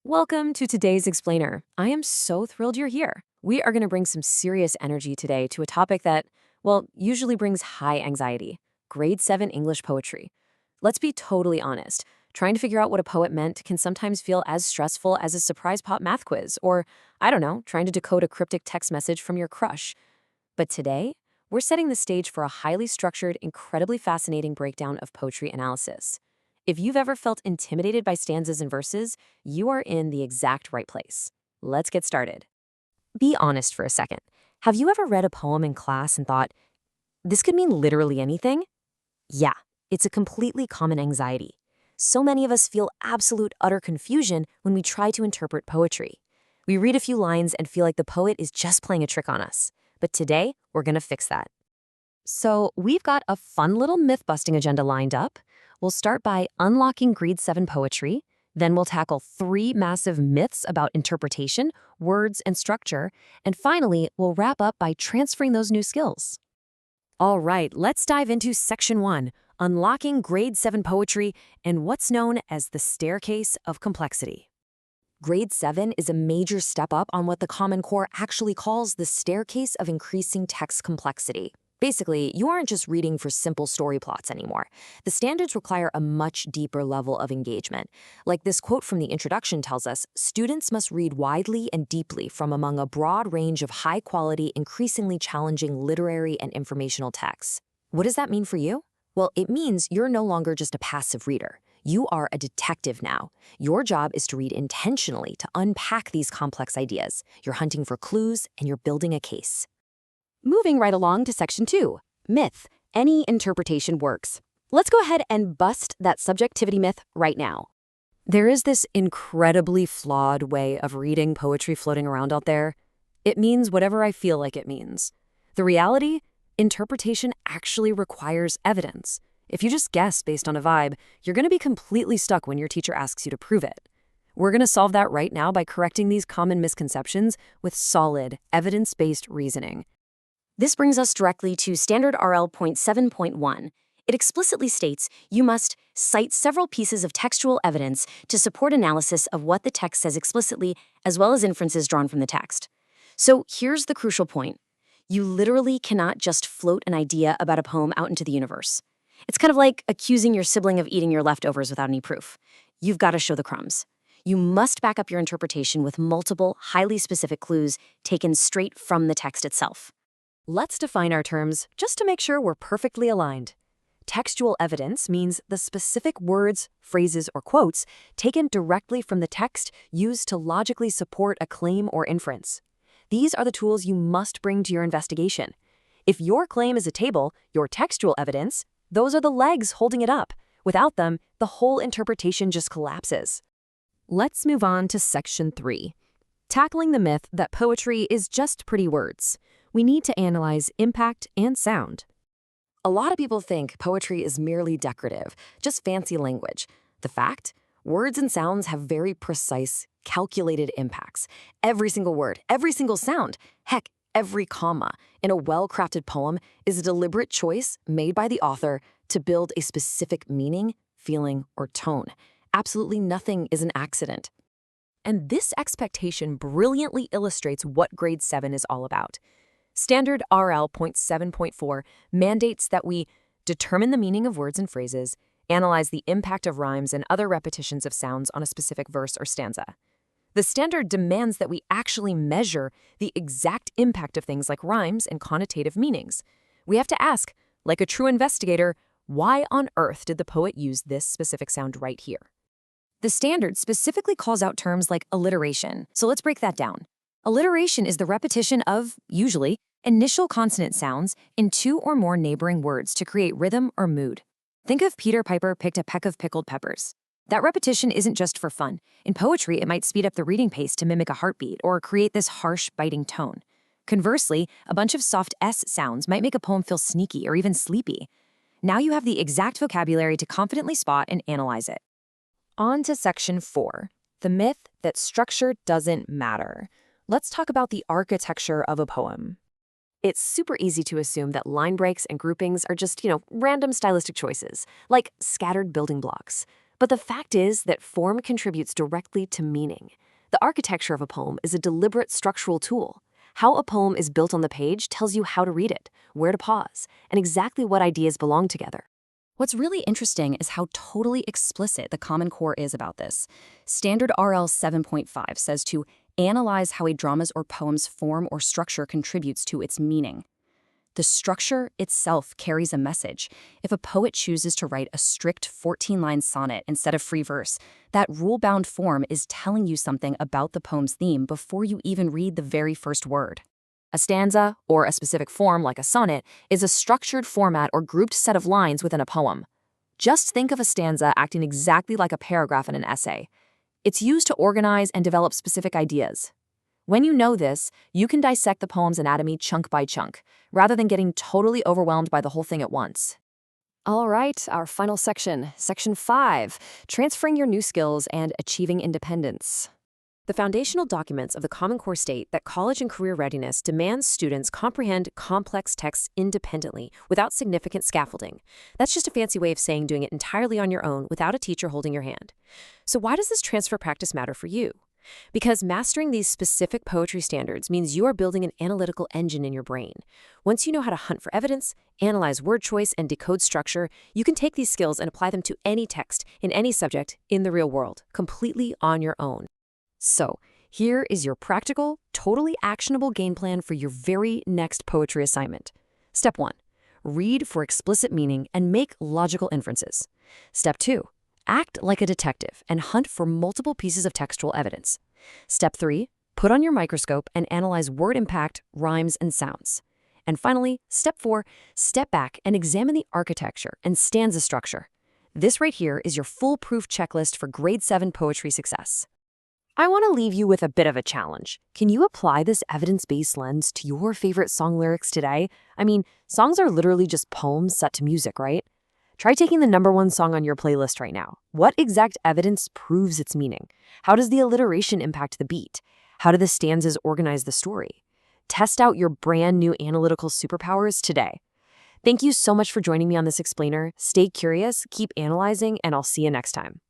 Welcome to today's Explainer. I am so thrilled you're here. We are going to bring some serious energy today to a topic that, well, usually brings high anxiety: grade 7 English poetry. Let's be totally honest. Trying to figure out what a poet meant can sometimes feel as stressful as a surprise pop math quiz, or, I don't know, trying to decode a cryptic text message from your crush. But today, we're setting the stage for a highly structured, incredibly fascinating breakdown of poetry analysis. If you've ever felt intimidated by stanzas and verses, you are in the exact right place. Let's get started. Be honest for a second. Have you ever read a poem in class and thought, this could mean literally anything? Yeah, it's a completely common anxiety. So many of us feel absolute utter confusion when we try to interpret poetry. We read a few lines and feel like the poet is just playing a trick on us. But today, we're going to fix that. So we've got a fun little myth-busting agenda lined up. We'll start by unlocking grade 7 poetry, then we'll tackle 3 massive myths about interpretation, words, and structure, and finally, we'll wrap up by transferring those new skills. All right, let's dive into Section 1, unlocking grade 7 poetry and what's known as the staircase of complexity. Grade 7 is a major step up on what the Common Core actually calls the staircase of increasing text complexity. Basically, you aren't just reading for simple story plots anymore. The standards require a much deeper level of engagement. Like this quote from the introduction tells us, students must read widely and deeply from among a broad range of high-quality, increasingly challenging literary and informational texts. What does that mean for you? Well, it means you're no longer just a passive reader. You are a detective now. Your job is to read intentionally to unpack these complex ideas. You're hunting for clues and you're building a case. Moving right along to Section 2, myth: any interpretation works. Let's go ahead and bust that subjectivity myth right now. There is this incredibly flawed way of reading poetry floating around out there. It means whatever I feel like it means. The reality? Interpretation actually requires evidence. If you just guess based on a vibe, you're going to be completely stuck when your teacher asks you to prove it. We're going to solve that right now by correcting these common misconceptions with solid, evidence-based reasoning. This brings us directly to Standard RL.7.1. It explicitly states you must cite several pieces of textual evidence to support analysis of what the text says explicitly, as well as inferences drawn from the text. So here's the crucial point. You literally cannot just float an idea about a poem out into the universe. It's kind of like accusing your sibling of eating your leftovers without any proof. You've got to show the crumbs. You must back up your interpretation with multiple, highly specific clues taken straight from the text itself. Let's define our terms just to make sure we're perfectly aligned. Textual evidence means the specific words, phrases, or quotes taken directly from the text used to logically support a claim or inference. These are the tools you must bring to your investigation. If your claim is a table, your textual evidence, those are the legs holding it up. Without them, the whole interpretation just collapses. Let's move on to Section 3. Tackling the myth that poetry is just pretty words. We need to analyze impact and sound. A lot of people think poetry is merely decorative, just fancy language. The fact? Words and sounds have very precise, calculated impacts. Every single word, every single sound, heck, every comma in a well-crafted poem is a deliberate choice made by the author to build a specific meaning, feeling, or tone. Absolutely nothing is an accident. And this expectation brilliantly illustrates what grade 7 is all about. Standard RL.7.4 mandates that we determine the meaning of words and phrases, analyze the impact of rhymes and other repetitions of sounds on a specific verse or stanza. The standard demands that we actually measure the exact impact of things like rhymes and connotative meanings. We have to ask, like a true investigator, why on earth did the poet use this specific sound right here? The standard specifically calls out terms like alliteration, so let's break that down. Alliteration is the repetition of, usually, initial consonant sounds in 2 or more neighboring words to create rhythm or mood. Think of Peter Piper picked a peck of pickled peppers. That repetition isn't just for fun. In poetry, it might speed up the reading pace to mimic a heartbeat or create this harsh, biting tone. Conversely, a bunch of soft S sounds might make a poem feel sneaky or even sleepy. Now you have the exact vocabulary to confidently spot and analyze it. On to Section 4, the myth that structure doesn't matter. Let's talk about the architecture of a poem. It's super easy to assume that line breaks and groupings are just, random stylistic choices, like scattered building blocks. But the fact is that form contributes directly to meaning. The architecture of a poem is a deliberate structural tool. How a poem is built on the page tells you how to read it, where to pause, and exactly what ideas belong together. What's really interesting is how totally explicit the Common Core is about this. Standard RL 7.5 says to analyze how a drama's or poem's form or structure contributes to its meaning. The structure itself carries a message. If a poet chooses to write a strict 14-line sonnet instead of free verse, that rule-bound form is telling you something about the poem's theme before you even read the very first word. A stanza, or a specific form like a sonnet, is a structured format or grouped set of lines within a poem. Just think of a stanza acting exactly like a paragraph in an essay. It's used to organize and develop specific ideas. When you know this, you can dissect the poem's anatomy chunk by chunk, rather than getting totally overwhelmed by the whole thing at once. All right, our final section, Section 5, Transferring Your New Skills and Achieving Independence. The foundational documents of the Common Core state that college and career readiness demands students comprehend complex texts independently, without significant scaffolding. That's just a fancy way of saying doing it entirely on your own without a teacher holding your hand. So why does this transfer practice matter for you? Because mastering these specific poetry standards means you are building an analytical engine in your brain. Once you know how to hunt for evidence, analyze word choice, and decode structure, you can take these skills and apply them to any text, in any subject, in the real world, completely on your own. So, here is your practical, totally actionable game plan for your very next poetry assignment. Step 1. Read for explicit meaning and make logical inferences. Step 2. Act like a detective and hunt for multiple pieces of textual evidence. Step 3. Put on your microscope and analyze word impact, rhymes, and sounds. And finally, Step 4. Step back and examine the architecture and stanza structure. This right here is your foolproof checklist for grade 7 poetry success. I want to leave you with a bit of a challenge. Can you apply this evidence-based lens to your favorite song lyrics today? I mean, songs are literally just poems set to music, right? Try taking the #1 song on your playlist right now. What exact evidence proves its meaning? How does the alliteration impact the beat? How do the stanzas organize the story? Test out your brand new analytical superpowers today. Thank you so much for joining me on this explainer. Stay curious, keep analyzing, and I'll see you next time.